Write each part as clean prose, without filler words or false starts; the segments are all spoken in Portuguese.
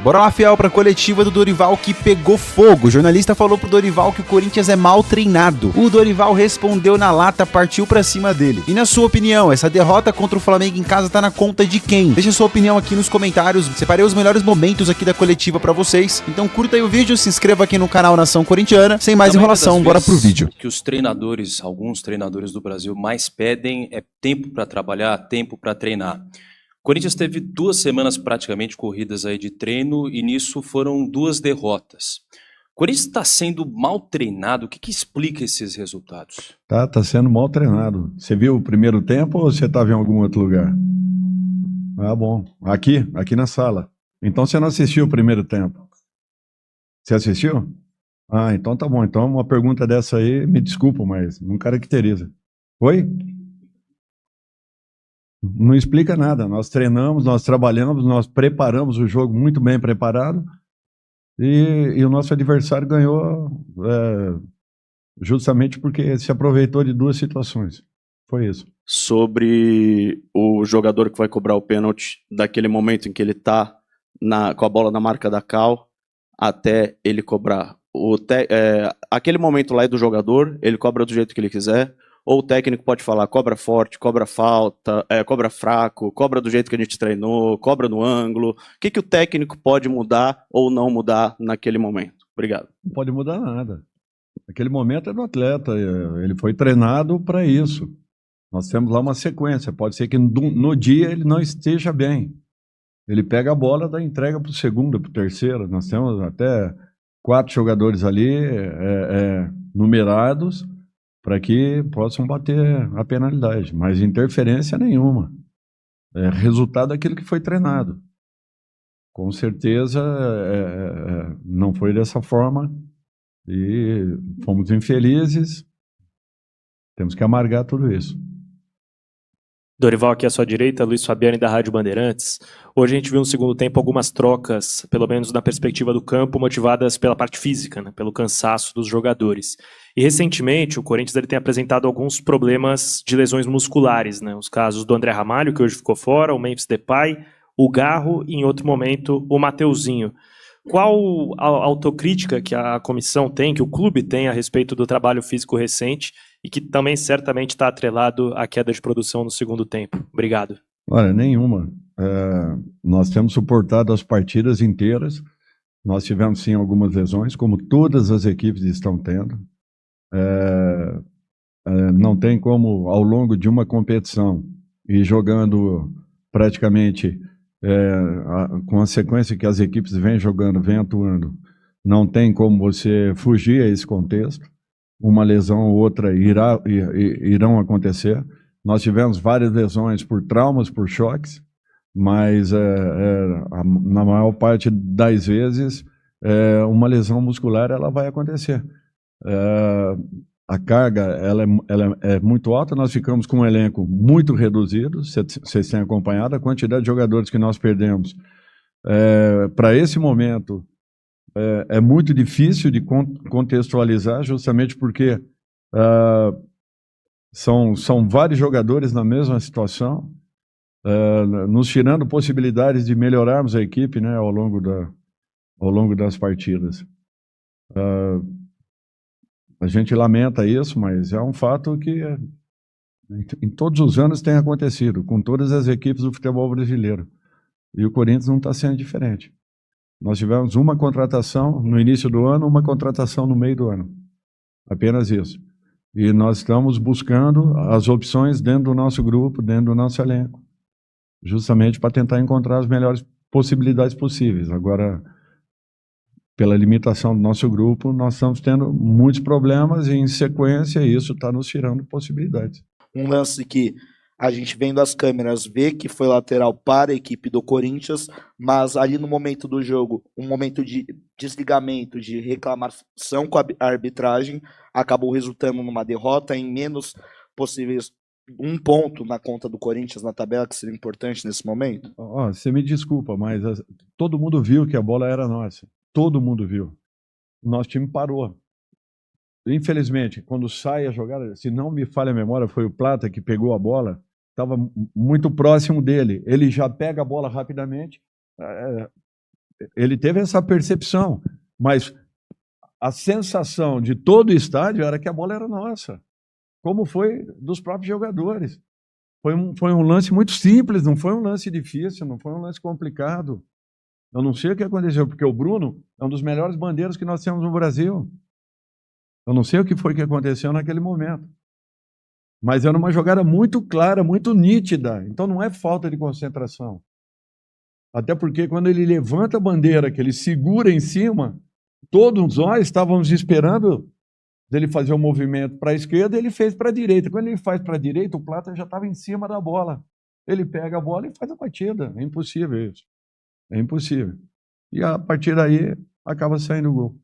Bora lá, fiel, pra coletiva do Dorival que pegou fogo. O jornalista falou pro Dorival que o Corinthians é mal treinado. O Dorival respondeu na lata, partiu pra cima dele. E na sua opinião, essa derrota contra o Flamengo em casa tá na conta de quem? Deixa sua opinião aqui nos comentários. Separei os melhores momentos aqui da coletiva pra vocês. Então curta aí o vídeo, se inscreva aqui no canal Nação Corintiana. Sem mais enrolação, bora pro vídeo. Que os treinadores, alguns treinadores do Brasil mais pedem é tempo pra trabalhar, tempo pra treinar. O Corinthians teve 2 semanas praticamente corridas aí de treino e nisso foram 2 derrotas. O Corinthians está sendo mal treinado, o que explica esses resultados? Tá sendo mal treinado. Você viu o primeiro tempo ou você estava em algum outro lugar? Ah, bom. Aqui na sala. Então você não assistiu o primeiro tempo? Você assistiu? Ah, então tá bom. Então uma pergunta dessa aí, me desculpa, mas não caracteriza. Oi? Não explica nada. Nós treinamos, nós trabalhamos, nós preparamos o jogo muito bem preparado e o nosso adversário ganhou justamente porque se aproveitou de 2 situações. Foi isso. Sobre o jogador que vai cobrar o pênalti, daquele momento em que ele está com a bola na marca da Cal até ele cobrar. Aquele momento lá é do jogador, ele cobra do jeito que ele quiser. Ou o técnico pode falar, cobra forte, cobra falta, cobra fraco, cobra do jeito que a gente treinou, cobra no ângulo. O que o técnico pode mudar ou não mudar naquele momento? Obrigado. Não pode mudar nada. Aquele momento é do atleta, ele foi treinado para isso. Nós temos lá uma sequência, pode ser que no dia ele não esteja bem. Ele pega a bola, dá entrega para o segundo, para o terceiro. Nós temos até 4 jogadores ali numerados, para que possam bater a penalidade, mas interferência nenhuma. É resultado daquilo que foi treinado. Com certeza não foi dessa forma e fomos infelizes, temos que amargar tudo isso. Dorival, aqui à sua direita, Luiz Fabiani da Rádio Bandeirantes. Hoje a gente viu no segundo tempo algumas trocas, pelo menos na perspectiva do campo, motivadas pela parte física, né, pelo cansaço dos jogadores. E recentemente o Corinthians ele tem apresentado alguns problemas de lesões musculares, né, os casos do André Ramalho, que hoje ficou fora, o Memphis Depay, o Garro e em outro momento o Mateuzinho. Qual a autocrítica que a comissão tem, que o clube tem a respeito do trabalho físico recente e que também certamente está atrelado à queda de produção no segundo tempo? Obrigado. Olha, nenhuma. Nós temos suportado as partidas inteiras. Nós tivemos sim algumas lesões, como todas as equipes estão tendo. Não tem como, ao longo de uma competição, ir jogando praticamente com a sequência que as equipes vêm jogando, vêm atuando. Não tem como você fugir a esse contexto. Uma lesão ou outra irão acontecer. Nós tivemos várias lesões por traumas, por choques, mas na maior parte das vezes uma lesão muscular ela vai acontecer. A carga ela é muito alta, nós ficamos com um elenco muito reduzido, vocês têm acompanhado a quantidade de jogadores que nós perdemos. Para esse momento, é muito difícil de contextualizar, justamente porque são vários jogadores na mesma situação, nos tirando possibilidades de melhorarmos a equipe, né, ao longo das partidas. A gente lamenta isso, mas é um fato que em todos os anos tem acontecido, com todas as equipes do futebol brasileiro. E o Corinthians não está sendo diferente. Nós tivemos uma contratação no início do ano, uma contratação no meio do ano. Apenas isso. E nós estamos buscando as opções dentro do nosso grupo, dentro do nosso elenco, justamente para tentar encontrar as melhores possibilidades possíveis. Agora, pela limitação do nosso grupo, nós estamos tendo muitos problemas e, em sequência, isso está nos tirando possibilidades. Um lance que a gente vendo as câmeras vê que foi lateral para a equipe do Corinthians, mas ali no momento do jogo, um momento de desligamento, de reclamação com a arbitragem, acabou resultando numa derrota em menos possíveis 1 ponto na conta do Corinthians na tabela, que seria importante nesse momento? Você me desculpa, mas todo mundo viu que a bola era nossa. Todo mundo viu. O nosso time parou. Infelizmente, quando sai a jogada, se não me falha a memória, foi o Plata que pegou a bola, estava muito próximo dele. Ele já pega a bola rapidamente, ele teve essa percepção, mas a sensação de todo o estádio era que a bola era nossa, como foi dos próprios jogadores. Foi um lance muito simples, não foi um lance difícil, não foi um lance complicado. Eu não sei o que aconteceu, porque o Bruno é um dos melhores bandeiros que nós temos no Brasil. Eu não sei o que foi que aconteceu naquele momento. Mas era uma jogada muito clara, muito nítida. Então não é falta de concentração. Até porque quando ele levanta a bandeira, que ele segura em cima, todos nós estávamos esperando dele fazer um movimento para a esquerda, ele fez para a direita. Quando ele faz para a direita, o Plata já estava em cima da bola. Ele pega a bola e faz a batida. É impossível isso. É impossível. E a partir daí acaba saindo o gol.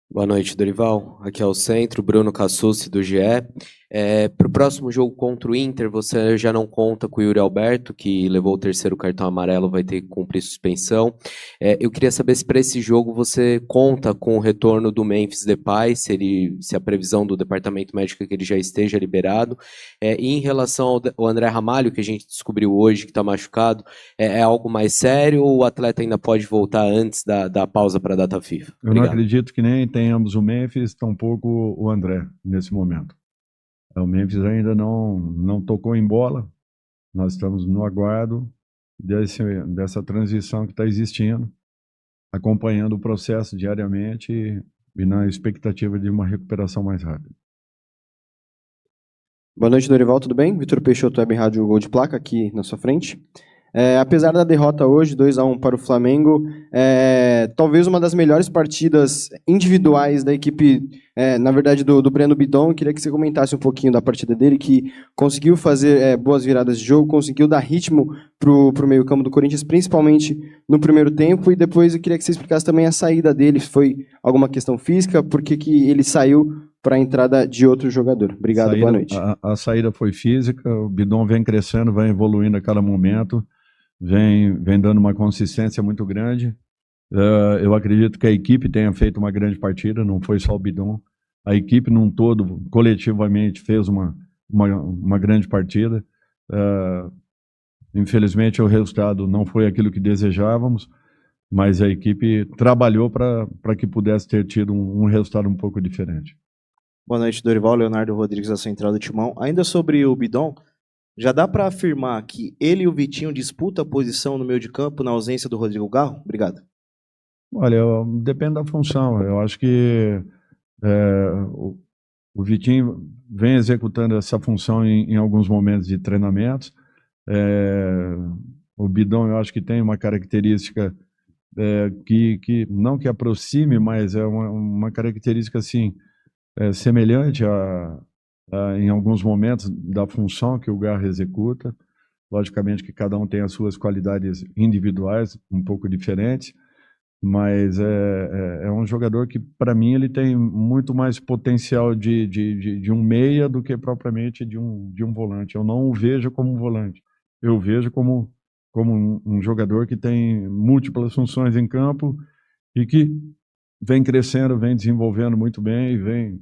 Boa noite, Dorival. Aqui é o Centro, Bruno Cassucci, do GE. Para o próximo jogo contra o Inter, você já não conta com o Yuri Alberto, que levou o terceiro cartão amarelo, vai ter que cumprir suspensão. Eu queria saber se para esse jogo você conta com o retorno do Memphis Depay, se a previsão do departamento médico é que ele já esteja liberado. E em relação ao André Ramalho, que a gente descobriu hoje que está machucado, é algo mais sério ou o atleta ainda pode voltar antes da pausa para a data FIFA? Eu não acredito que nem tenhamos o Memphis, tampouco o André, nesse momento. O Memphis ainda não tocou em bola. Nós estamos no aguardo dessa transição que está existindo, acompanhando o processo diariamente e na expectativa de uma recuperação mais rápida. Boa noite, Dorival, tudo bem? Vitor Peixoto, Web Rádio Gol de Placa, aqui na sua frente. Apesar da derrota hoje, 2-1 para o Flamengo, talvez uma das melhores partidas individuais da equipe, na verdade, do Breno Bidon. Eu queria que você comentasse um pouquinho da partida dele, que conseguiu fazer boas viradas de jogo, conseguiu dar ritmo para o meio-campo do Corinthians, principalmente no primeiro tempo, e depois eu queria que você explicasse também a saída dele. Foi alguma questão física? Por que ele saiu para a entrada de outro jogador? Obrigado, boa noite. A saída foi física, o Bidon vem crescendo, vai evoluindo a cada momento. Vem dando uma consistência muito grande. Eu acredito que a equipe tenha feito uma grande partida, não foi só o Bidon. A equipe num todo, coletivamente, fez uma grande partida. Infelizmente, o resultado não foi aquilo que desejávamos, mas a equipe trabalhou para que pudesse ter tido um resultado um pouco diferente. Boa noite, Dorival. Leonardo Rodrigues, da Central do Timão. Ainda sobre o Bidon, já dá para afirmar que ele e o Vitinho disputam a posição no meio de campo na ausência do Rodrigo Garro? Obrigado. Olha, depende da função. Eu acho que o Vitinho vem executando essa função em alguns momentos de treinamentos. O Bidon, eu acho que tem uma característica que não que aproxime, mas é uma característica assim, semelhante em alguns momentos da função que o Garro executa. Logicamente que cada um tem as suas qualidades individuais, um pouco diferentes, mas é um jogador que, para mim, ele tem muito mais potencial de um meia do que propriamente de um volante. Eu não o vejo como um volante, eu vejo como um jogador que tem múltiplas funções em campo e que vem crescendo, vem desenvolvendo muito bem e vem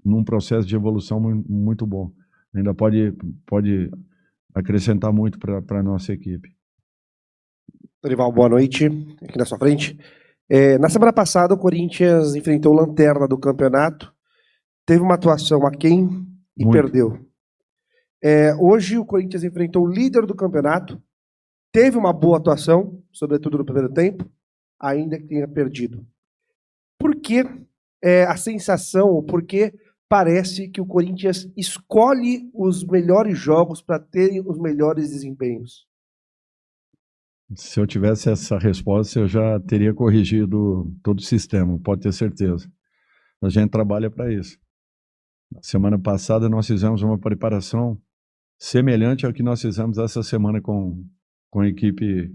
num processo de evolução muito bom. Ainda pode acrescentar muito para a nossa equipe. Dorival, boa noite, aqui na sua frente. Na semana passada, o Corinthians enfrentou o Lanterna do campeonato, teve uma atuação aquém e perdeu. Hoje, o Corinthians enfrentou o líder do campeonato, teve uma boa atuação, sobretudo no primeiro tempo, ainda que tenha perdido. Por que a sensação, por que parece que o Corinthians escolhe os melhores jogos para terem os melhores desempenhos? Se eu tivesse essa resposta, eu já teria corrigido todo o sistema, pode ter certeza. A gente trabalha para isso. Semana passada nós fizemos uma preparação semelhante ao que nós fizemos essa semana com a equipe,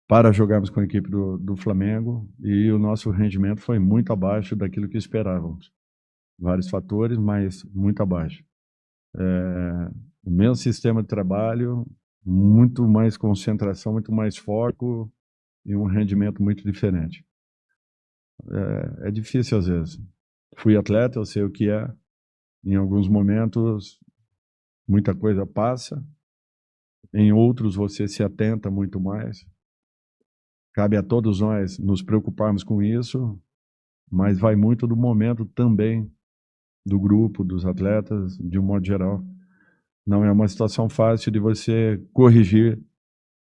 para jogarmos com a equipe do Flamengo, e o nosso rendimento foi muito abaixo daquilo que esperávamos. Vários fatores, mas muito abaixo. O mesmo sistema de trabalho, muito mais concentração, muito mais foco e um rendimento muito diferente. É difícil às vezes. Fui atleta, eu sei o que é. Em alguns momentos, muita coisa passa. Em outros, você se atenta muito mais. cabe a todos nós nos preocuparmos com isso, mas vai muito do momento também do grupo, dos atletas, de um modo geral. Não é uma situação fácil de você corrigir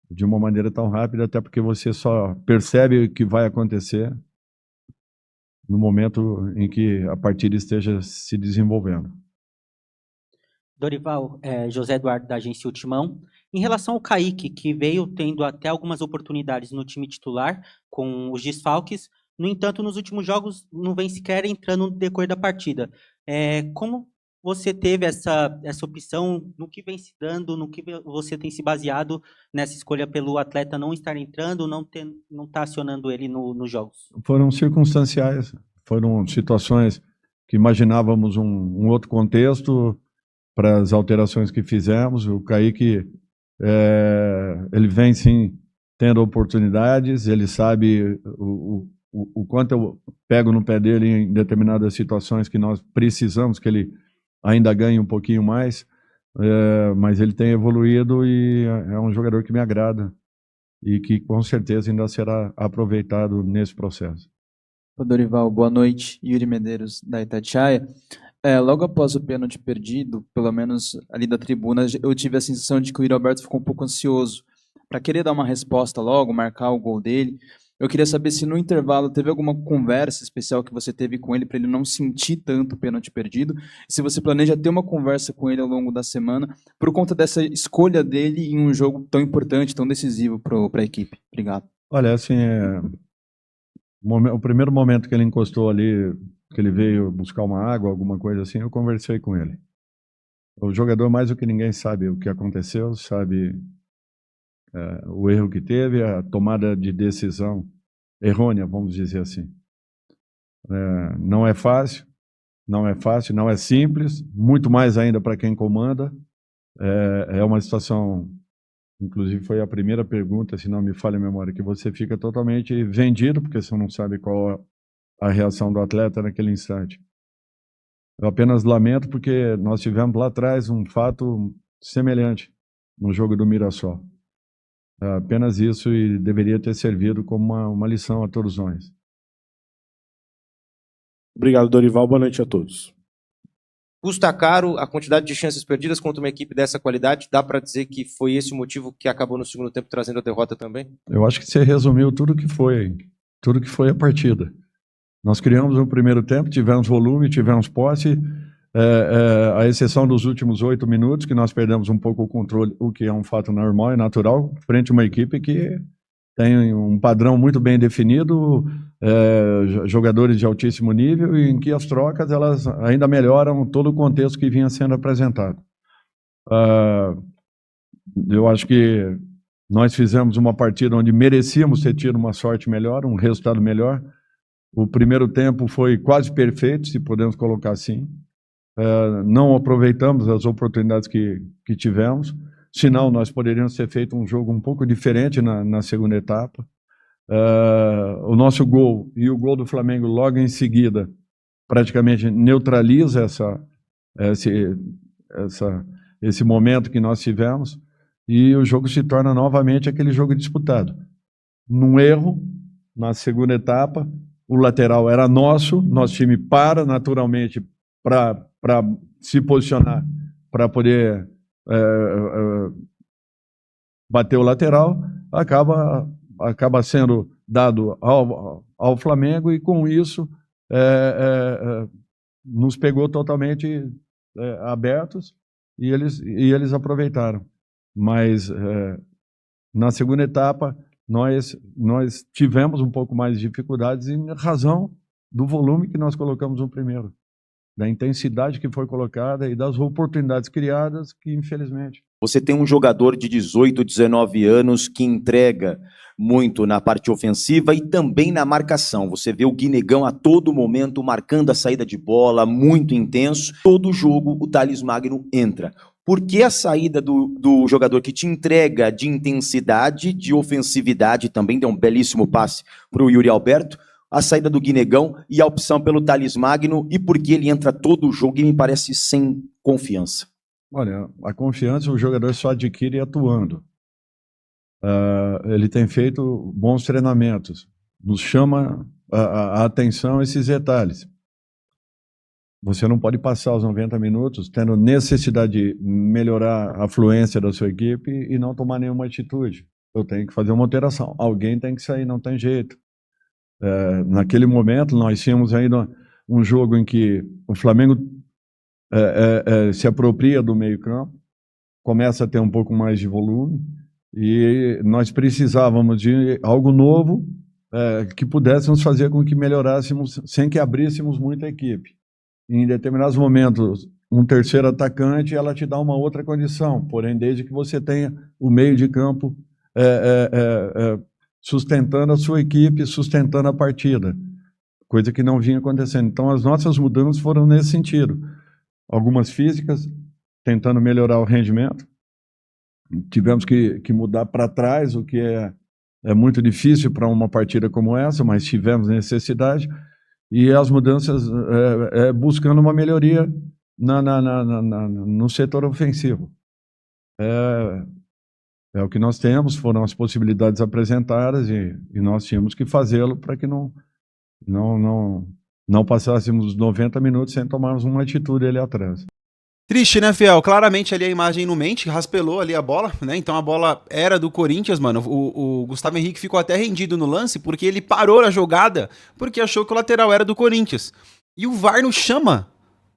de uma maneira tão rápida, até porque você só percebe o que vai acontecer no momento em que a partida esteja se desenvolvendo. Dorival, José Eduardo da agência Ultimão. Em relação ao Kaique, que veio tendo até algumas oportunidades no time titular, com os desfalques, no entanto, nos últimos jogos não vem sequer entrando no decorrer da partida. Como você teve essa opção, no que vem se dando, no que você tem se baseado nessa escolha pelo atleta não estar entrando, não estar acionando ele nos jogos? Foram circunstanciais, foram situações que imaginávamos um outro contexto para as alterações que fizemos. O Kaique, ele vem sim tendo oportunidades, ele sabe o quanto eu pego no pé dele em determinadas situações que nós precisamos que ele ainda ganhe um pouquinho mais, mas ele tem evoluído e é um jogador que me agrada e que com certeza ainda será aproveitado nesse processo. Dorival, boa noite. Yuri Medeiros, da Itatiaia. Logo após o pênalti perdido, pelo menos ali da tribuna, eu tive a sensação de que o Yuri Alberto ficou um pouco ansioso para querer dar uma resposta logo, marcar o gol dele. Eu queria saber se no intervalo teve alguma conversa especial que você teve com ele para ele não sentir tanto o pênalti perdido, e se você planeja ter uma conversa com ele ao longo da semana por conta dessa escolha dele em um jogo tão importante, tão decisivo para a equipe. Obrigado. Olha, assim, o primeiro momento que ele encostou ali, que ele veio buscar uma água, alguma coisa assim, eu conversei com ele. O jogador, mais do que ninguém, sabe o que aconteceu, sabe o erro que teve, a tomada de decisão errônea, vamos dizer assim. Não é fácil, não é simples, muito mais ainda para quem comanda. É uma situação, inclusive foi a primeira pergunta, se não me falha a memória, que você fica totalmente vendido, porque você não sabe qual a reação do atleta naquele instante. Eu apenas lamento porque nós tivemos lá atrás um fato semelhante no jogo do Mirassol. Apenas isso, e deveria ter servido como uma lição a todos nós. Obrigado, Dorival. Boa noite a todos. Custa caro a quantidade de chances perdidas contra uma equipe dessa qualidade? Dá para dizer que foi esse o motivo que acabou no segundo tempo trazendo a derrota também? Eu acho que você resumiu tudo que foi a partida. Nós criamos no primeiro tempo, tivemos volume, tivemos posse, a exceção dos últimos 8 minutos, que nós perdemos um pouco o controle, o que é um fato normal e natural, frente a uma equipe que tem um padrão muito bem definido, jogadores de altíssimo nível, e em que as trocas elas ainda melhoram todo o contexto que vinha sendo apresentado. Eu acho que nós fizemos uma partida onde merecíamos ter tido uma sorte melhor, um resultado melhor. O primeiro tempo foi quase perfeito, se podemos colocar assim. Não aproveitamos as oportunidades que tivemos, senão nós poderíamos ter feito um jogo um pouco diferente na segunda etapa. O nosso gol e o gol do Flamengo logo em seguida praticamente neutraliza esse momento que nós tivemos, e o jogo se torna novamente aquele jogo disputado. Num erro, na segunda etapa, o lateral era nosso time para naturalmente para se posicionar, para poder bater o lateral, acaba sendo dado ao Flamengo, e com isso nos pegou totalmente abertos, e eles aproveitaram. Mas na segunda etapa nós tivemos um pouco mais de dificuldades em razão do volume que nós colocamos no primeiro, da intensidade que foi colocada e das oportunidades criadas que, infelizmente... Você tem um jogador de 18, 19 anos que entrega muito na parte ofensiva e também na marcação. Você vê o Guinegão a todo momento marcando a saída de bola, muito intenso. Todo jogo o Thales Magno entra. Por que a saída do jogador que te entrega de intensidade, de ofensividade, também deu um belíssimo passe para o Yuri Alberto, a saída do Guinegão e a opção pelo Thales Magno, e por que ele entra todo o jogo e me parece sem confiança? Olha, a confiança o jogador só adquire atuando. ele tem feito bons treinamentos. Nos chama a atenção esses detalhes. Você não pode passar os 90 minutos tendo necessidade de melhorar a fluência da sua equipe e não tomar nenhuma atitude. Eu tenho que fazer uma alteração. Alguém tem que sair, não tem jeito. Naquele momento, nós tínhamos ainda um jogo em que o Flamengo se apropria do meio-campo, começa a ter um pouco mais de volume, e nós precisávamos de algo novo que pudéssemos fazer com que melhorássemos, sem que abríssemos muito a equipe. Em determinados momentos, um terceiro atacante, ela te dá uma outra condição, porém, desde que você tenha o meio de campo sustentando a sua equipe, sustentando a partida, coisa que não vinha acontecendo. Então, as nossas mudanças foram nesse sentido. Algumas físicas, tentando melhorar o rendimento. Tivemos que mudar para trás, o que é muito difícil para uma partida como essa, mas tivemos necessidade. E as mudanças buscando uma melhoria no setor ofensivo. É o que nós temos, foram as possibilidades apresentadas e nós tínhamos que fazê-lo para que não passássemos os 90 minutos sem tomarmos uma atitude ali atrás. Triste, né, Fiel? Claramente ali a imagem não mente, raspelou ali a bola, né? Então a bola era do Corinthians, mano. O Gustavo Henrique ficou até rendido no lance porque ele parou na jogada porque achou que o lateral era do Corinthians. E o VAR não chama,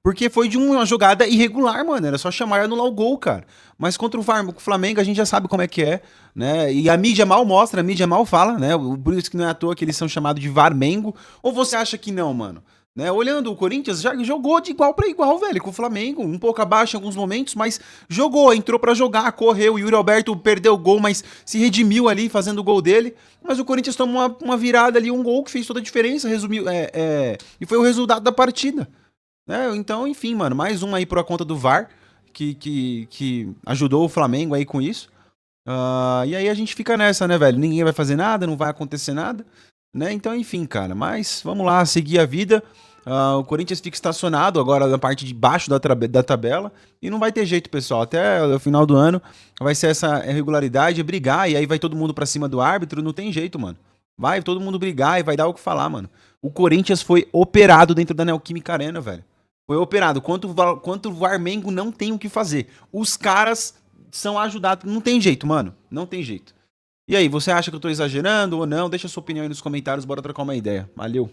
porque foi de uma jogada irregular, mano. Era só chamar e anular o gol, cara. Mas contra o Flamengo a gente já sabe como é que é, né? E a mídia mal mostra, a mídia mal fala, né? Por isso que não é à toa que eles são chamados de VAR-mengo. Ou você acha que não, mano? Né, olhando o Corinthians, já jogou de igual para igual, velho, com o Flamengo, um pouco abaixo em alguns momentos, mas jogou, entrou para jogar, correu, o Yuri Alberto perdeu o gol, mas se redimiu ali fazendo o gol dele, mas o Corinthians tomou uma virada ali, um gol que fez toda a diferença, resumiu, e foi o resultado da partida, né? Então, enfim, mano, mais um aí por conta do VAR, que ajudou o Flamengo aí com isso, e aí a gente fica nessa, né, velho, ninguém vai fazer nada, não vai acontecer nada, né? Então, enfim, cara, mas vamos lá, seguir a vida. O Corinthians fica estacionado agora na parte de baixo da tabela e não vai ter jeito, pessoal. Até o final do ano vai ser essa irregularidade, brigar, e aí vai todo mundo pra cima do árbitro, não tem jeito, mano. Vai todo mundo brigar e vai dar o que falar, mano. O Corinthians foi operado dentro da Neoquímica Arena, velho. Foi operado. Quanto o Varmengo não tem o que fazer. Os caras são ajudados. Não tem jeito, mano. Não tem jeito. E aí, você acha que eu tô exagerando ou não? Deixa a sua opinião aí nos comentários, bora trocar uma ideia. Valeu.